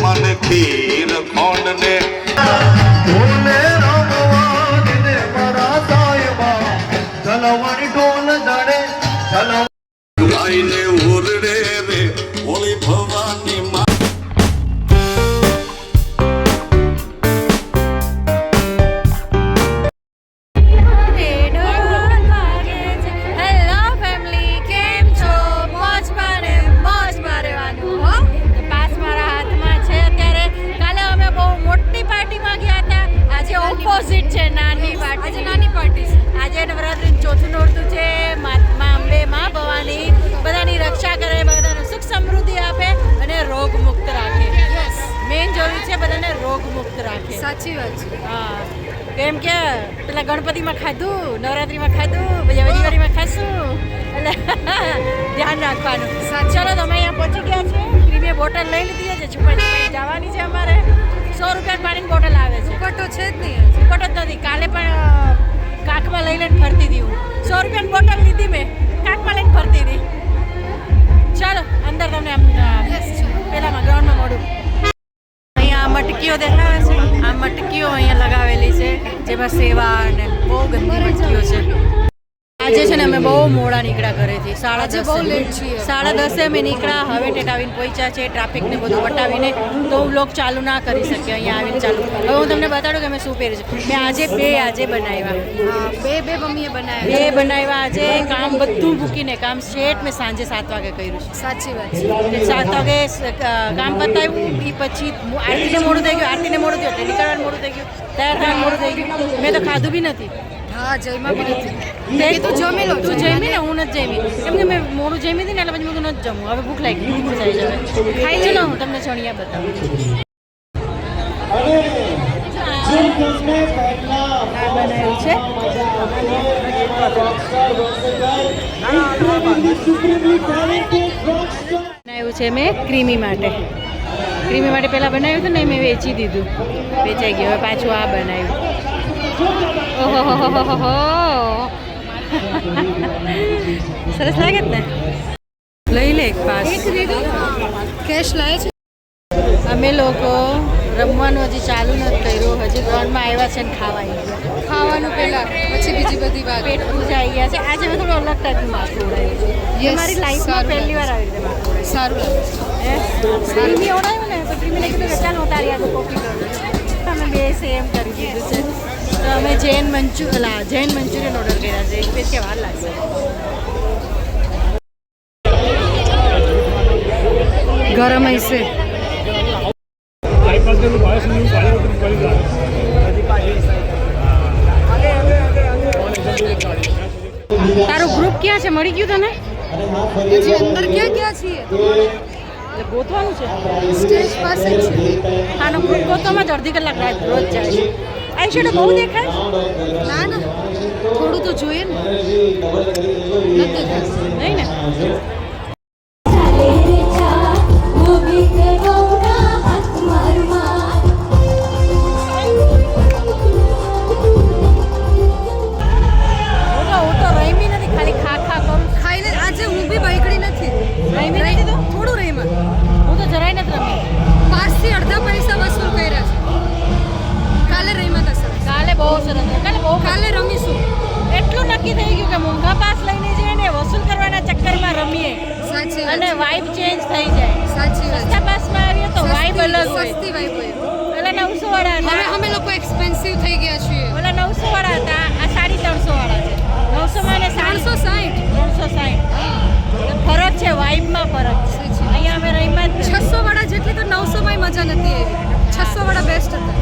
मन खीर खोंड ने गायने उरड़े रे बोली भवानी माँ ઓપોઝિટ છે નાની પાર્ટી આજે નવરાત્રી ચોથું નોરતું છે. મા અંબે મા ભવાની બધાની રક્ષા કરે, બધાને સુખ સમૃદ્ધિ આપે અને રોગ મુક્ત રાખે. મેઇન જરૂર છે બધાને રોગ મુક્ત રાખે. સાચી વાત છે. હા, કેમ કે પેલા ગણપતિમાં ખાધું, નવરાત્રીમાં ખાધું, પછી દિવાળીમાં ખાશું એટલે ધ્યાન રાખવાનું. ચલો તમે અહીંયા પહોંચી ગયા છે. ક્રીમી બોટલ લઈ લીધી છે, છુપાઈ જવાની છે. અમારે 100 રૂપિયાની પાણીની બોટલ આવે છે. ફોટો છે જ નહીં, ફોટો જ નથી. કાલે પણ કાખમાં લઈને ફરતી હતી હું. 100 રૂપિયાની બોટલ લીધી મેં, કાખમાં લઈને ફરતી હતી. ચાલો અંદર તમને પેલામાં ગ્રાઉન્ડમાં મળું. અહીંયા મટકીઓ દેખાવે છે. આ મટકીઓ અહીંયા લગાવેલી છે, જેમાં સેવા અને બહુ ગંદી મટકીઓ છે. આજે છે ને અમે બહુ મોડા નીકળ્યા ઘરેથી. 10:30 અમે નીકળ્યા. હવે ટેટાવીને પહોંચ્યા છે. ટ્રાફિકને બધું વટાવીને તો વ્લોગ ચાલુ ના કરી શકીએ. અહીંયા આવીને ચાલુ. હવે હું તમને બતાડું કે મેં શું પહેર્યું છે. મેં આજે બનાવ્યા. બે મમ્મીએ બનાવ્યા. બે બનાવ્યા આજે. કામ બધું મૂકીને કામ શેઠ મેં સાંજે 7 વાગે કર્યું છે. સાચી વાત છે. 7 વાગે કામ પતાવ્યું. એ પછી આરતીને મોડું થઈ ગયું. આરતીને મોડું થયું એટલે નીકળવાનું મોડું થઈ ગયું. તૈયાર થવાનું મોડું થઈ ગયું. મેં તો ખાધું બી નથી. હા, જયમાં બી નથી. તું જમી લો. તું જમી ને હું નથી જમી. કેમ કે મેં મોડું જમી હતી ને એટલે પછી મેં નથી જમું. હવે ભૂખ લાગી ભૂખ જાય છે. ખાઈ લો ને, હું તમને ચણિયા બતાવું. બનાવ્યું છે. બનાવ્યું છે મેં ક્રીમી માટે. ક્રીમી માટે પહેલાં બનાવ્યું હતું ને, મેં વેચી દીધું. વેચાઈ ગયું. હવે પાછું આ બનાવ્યું. ઓહો, સરસ લાગે ને. લઈ લે એક પાસ. કેશ લાવે છે. અમે લોકો રમવાનું હજી ચાલુ નથી કર્યું. હજી ગ્રાઉન્ડમાં આવ્યા છે ને ખાવાનું પહેલા, પછી બીજી બધી વાત. પેટ પૂજા આવી ગયા છે. આજે મેં થોડું અલગ ટાઈપનું માથું ઉડાવ્યું છે. મારી લાઈફમાં પહેલી વાર આવી રીતે માથું ઉડાવ્યું. સારું લાગે છે. ક્રીમી ઓડાવ્યું ને તો ક્રીમીને કીધું કે ચાલ હું તારી આગળ કોપી કરું. અમે બે સેમ કરી દીધું છે. તો અમે જૈન મંચુરિયન ઓર્ડર કર્યા છે. એક બે કે વાર લાગશે. ગરમ હશે. તારું ગ્રુપ ક્યાં છે? મળી ગયું તને? હજી અંદર ક્યાં છીએ? એટલે ગોતવાનું છે. સ્ટેજ પાસે જ છે. આનો ગ્રુપ ગોતવામાં જ અડધી કલાક રોજ જાય છે. આ શેડો બહુ દેખાય. ના થોડું તો જોઈએ ને. નથી દેખાતું. નહીં ને. કાલે રમીશું. એટલું નક્કી થઈ ગયું કે મોંઘા પાસ લઈને જઈએ ને વસૂલ કરવાના ચક્કરમાં રમીએ. સાચી અને વાઇબ ચેન્જ થઈ જાય. સાચી વાત. સસ્તા પાસમાં આવીએ તો વાઇબ અલગ હોય. સસ્તી વાઇબ હોય. પેલા 900 વાળા હતા. હવે અમે લોકો એક્સપેન્સિવ થઈ ગયા છીએ. પેલા 900 વાળા હતા. આ 350 વાળા છે. 900 માં ને 360. ફરક છે. વાઇબમાં ફરક છે. અહીંયા અમે રહીમાં 600 વાળા જેટલી તો 900 માં મજા નથી આવી. 600 વાળા બેસ્ટ હતા.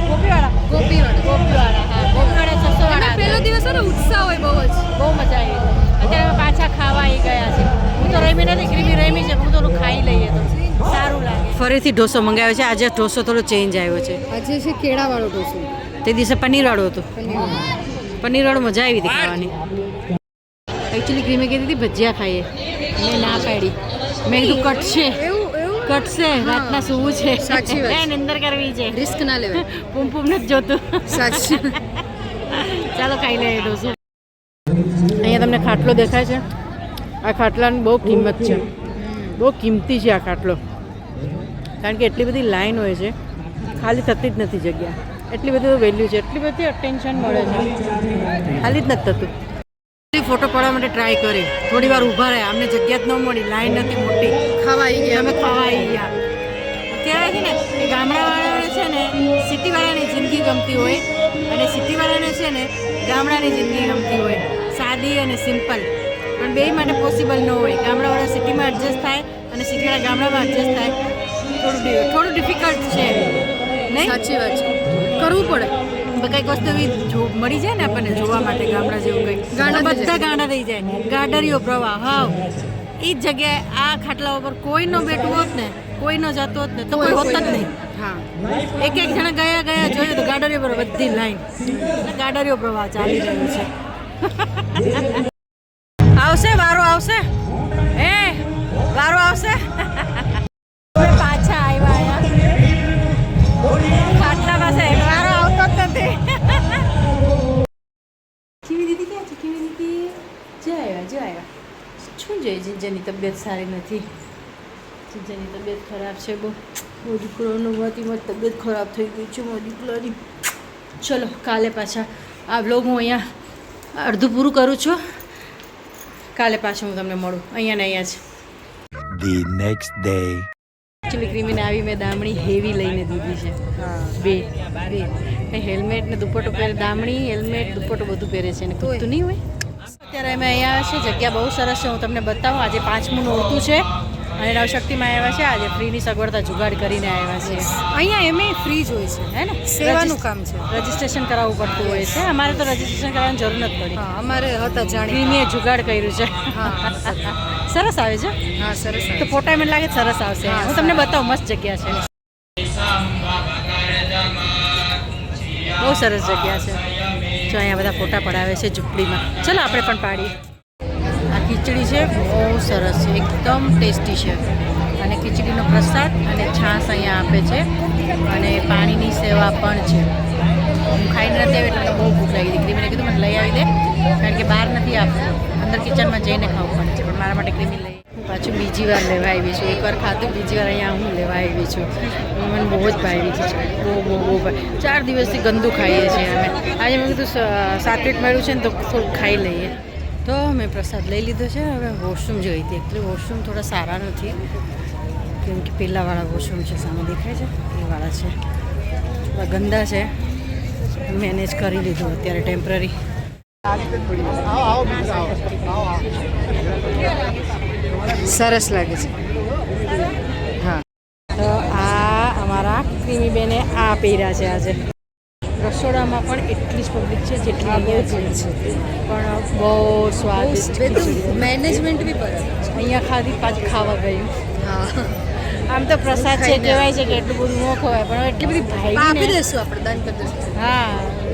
ગોપીવાળા. હા, ગોપીવાળા 600 વાળા. પહેલો દિવસ ને ઉત્સાહ હોય બહુ મજા આવી. અત્યારે પાછા ખાવા આવી ગયા છે. હું તો રમી નથી. ક્રીમી રમી છે. હું થોડું ખાઈ લઈએ તો સારું લાગે. ફરીથી ઢોસો મંગાવ્યો છે. આજે ઢોસો થોડો ચેન્જ આવ્યો છે. આજે છે કેળાવાળો ઢોસો. તે દિવસે પનીરવાળો હતો. પનીરવાળો મજા આવી હતી ખાવાની. એકચ્યુઅલી ક્રીમી કહેતી હતી ભજીયા ખાઈએ. મેં ના પાડી. મેં કીધું કટશે. કટશે. રાતના સૂવું છે. સાચી વાત. અંદર કરવી છે. રિસ્ક ના લેવાય. પૂમ નથી જોતું. સાચી. ચાલો ખાઈ લઈએ ઢોસો. અહીંયા તમને ખાટલો દેખાય છે. આ ખાટલાની બહુ કિંમત છે, બહુ કિંમતી છે આ ખાટલો, કારણ કે એટલી બધી લાઈન હોય છે, ખાલી થતી જ નથી જગ્યા, એટલી બધી વેલ્યુ છે, એટલી બધી અટેન્શન મળે છે, ખાલી જ નથી થતું. ફોટો પાડવા માટે ટ્રાય કરી, થોડી વાર ઊભા રહ્યા, અમને જગ્યા જ ન મળી, લાઈન નથી મોટી, ખાવા આવી ગયા, અમે ખાવા આવી ગયા. કહેવાય છે ને કે ગામડાવાળાને છે ને સિટીવાળાની જિંદગી ગમતી હોય અને સિટીવાળાને છે ને ગામડાની જિંદગી ગમતી હોય, સાદી અને સિમ્પલ, પણ બે માટે પોસિબલ ન હોય. ગામડાવાળા સિટીમાં એડજસ્ટ થાય અને સિટીવાળા ગામડામાં એડજસ્ટ થાય, થોડું ડિફિકલ્ટ છે નહીં? સાચી વાત છે, કરવું પડે. કંઈક વસ્તુ એવી મળી જાય ને આપણને જોવા માટે, ગામડા જેવું કંઈક, બધા ગાંડા થઈ જાય, ગાડરીઓ પ્રવાહ. હાવ એ જ જગ્યાએ આ ખાટલા ઉપર કોઈ ન બેઠું હોત ને, કોઈ ન જતો હોત ને તો કોઈ હોત જ નહીં. હા, એક જણા ગયા જોયું તો ગાડરીઓ પર બધી લાઈન, ગાડરીઓ પ્રવાહ ચાલી રહ્યો છે. આવશે વારો આવશે, વારો આવશે. પાછા આવ્યા ખાટલા પાસે, વારો આવતો જ નથી. કેવી દીદી ક્યાં છે? કેવી દીદી જો આવ્યા. શું જોઈએ? જીજાની તબિયત સારી નથી, જીજાની તબિયત ખરાબ છે બહુ. દીકરાનું મત તબિયત ખરાબ થઈ ગઈ છે મારી દીકરાની. ચલો કાલે પાછા આ બ્લોગ હું અહીંયા અડધું પૂરું કરું છું. કાલે પાછું હું તમને મળું અહીંયા ને અહીંયા જ. The next day. એકચ્યુઅલી ક્રીમીને આવી મેં દામણી હેવી લઈને દીધી છે, બે હેલ્મેટ ને દુપટ્ટો પહેરે, દામણી હેલ્મેટ દુપટ્ટો બધું પહેરે છે, ને કૂદતું નહીં હોય. અત્યારે અમે અહીંયા છે, જગ્યા બહુ સરસ છે, હું તમને બતાવું. આજે 5મું નોરતું છે અને નવશક્તિમાં આવ્યા છે. આજે ફ્રીની સગવડતા જુગાડ કરીને આવ્યા છે. અહીંયા એમ ફ્રી જ હોય છે, હે ને? સેવાનું કામ છે, રજીસ્ટ્રેશન કરાવવું પડતું હોય છે. અમારે તો રજીસ્ટ્રેશન કરવાની જરૂર નથી પડી, અમારે હતા જાણી, ફ્રીની જુગાડ કર્યું છે. સરસ આવે છે. હા સરસ. તો ફોટા મને લાગે સરસ આવશે. હું તમને બતાવું, મસ્ત જગ્યા છે, બહુ સરસ જગ્યા છે. જો અહીંયા બધા ફોટા પડાવે છે ઝૂંપડીમાં. ચલો આપણે પણ પાડીએ. આ ખીચડી છે, બહુ સરસ છે, એકદમ ટેસ્ટી છે. અને ખીચડીનો પ્રસાદ અને છાશ અહીંયા આપે છે, અને પાણીની સેવા પણ છે. હું ખાઈને નથી આવી એટલે બહુ ભૂખ લાગી. દીકરી મને કીધું મને લઈ આવી દે, કારણ કે બહાર નથી આપતું, અંદર કિચનમાં જઈને ખાવું પડે છે, પણ મારા માટે ક્રીમી લઈ. હું પાછું બીજી વાર લેવા આવી છું. એકવાર ખાધું, બીજી વાર અહીંયા હું લેવા આવી છું. મને બહુ જ ભાવી ખીચડી, બહુ 4 દિવસથી ગંદુ ખાઈએ છીએ અમે. આજે મેં કીધું સાત્વિક મળ્યું છે ને તો થોડુંક ખાઈ લઈએ. તો મેં પ્રસાદ લઈ લીધો છે. હવે વોશરૂમ જોઈ હતી, એટલે વોશરૂમ થોડા સારા નથી, કેમ કે પહેલાંવાળા વોશરૂમ છે, સામે દેખાય છે એ વાળા છે, થોડા ગંદા છે. મેનેજ કરી લીધું અત્યારે ટેમ્પરરી. સરસ લાગે છે. હા, તો આ અમારા ક્રીમી બેને આ પહેર્યા છે આજે. રસોડામાં પણ એટલી જ પબ્લિક છે જેટલી અહીંયા છે, પણ બહુ સ્વાદિષ્ટ મેનેજમેન્ટ બી બરાબર છે. અહીંયા ખાધી પાછી ખાવા ગયું. હા, આમ તો પ્રસાદ છે, કહેવાય છે કે એટલું બધું ન ખવાય, પણ એટલી બધી ભાઈવી આપી દઈશું આપણે, દાન કરી દઈશું. હા,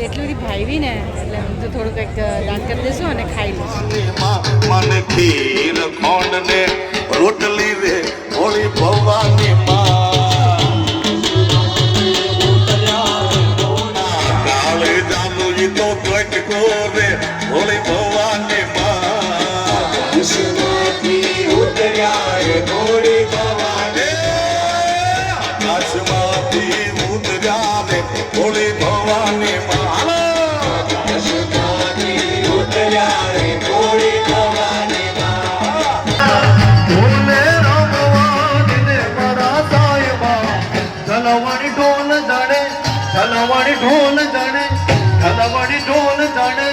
એટલી બધી ભાઈવી ને એટલે હું તો થોડું કંઈક દાન કરી દઈશું અને ખાઈ લઈશું. મને ખીર ખોંડ ને રોટલી રે હોળી ભવાની માં, કાળે જાનું ઈ તો કટકો રે હોળી ભવાની માં, ઉતર્યા રે હોળી ભવાની, આકાશમાંથી ઉતર્યા રે હોળી ભવાની માં. ઢોલ જણે ઢલવણી ઢોલ જણે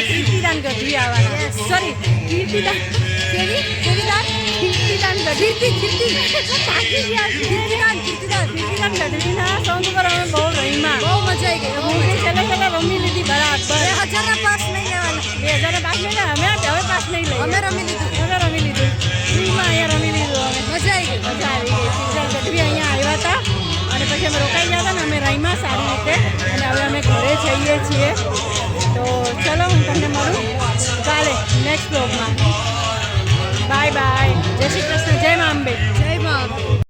કીર્તિદાન ગઢવી આવવાના. સોરી, કીર્તિદાન ગઢવીના સોંગ પર અમે બહુ રહીમાં, બહુ મજા આવી ગઈ. હું છેલ્લે રમી લીધી બરાબર. 2000 પાસ નહીં લેવાના, 2000 પાસ નહીં લેવા. અમે હવે પાસ નહીં લઈએ, અમે રમી લીધું ફ્રીમાં. અહીંયા રમી લીધું અમે, મજા આવી ગઈ. કીર્તિદાન ગઢવી અહીંયા આવ્યા હતા અને પછી અમે રોકાઈ ગયા હતા ને અમે રહીમાં સારી રીતે. અને હવે અમે ઘરે જઈએ છીએ. તો ચલો હું તમને મળું કાલે નેક્સ્ટ બ્લોગમાં.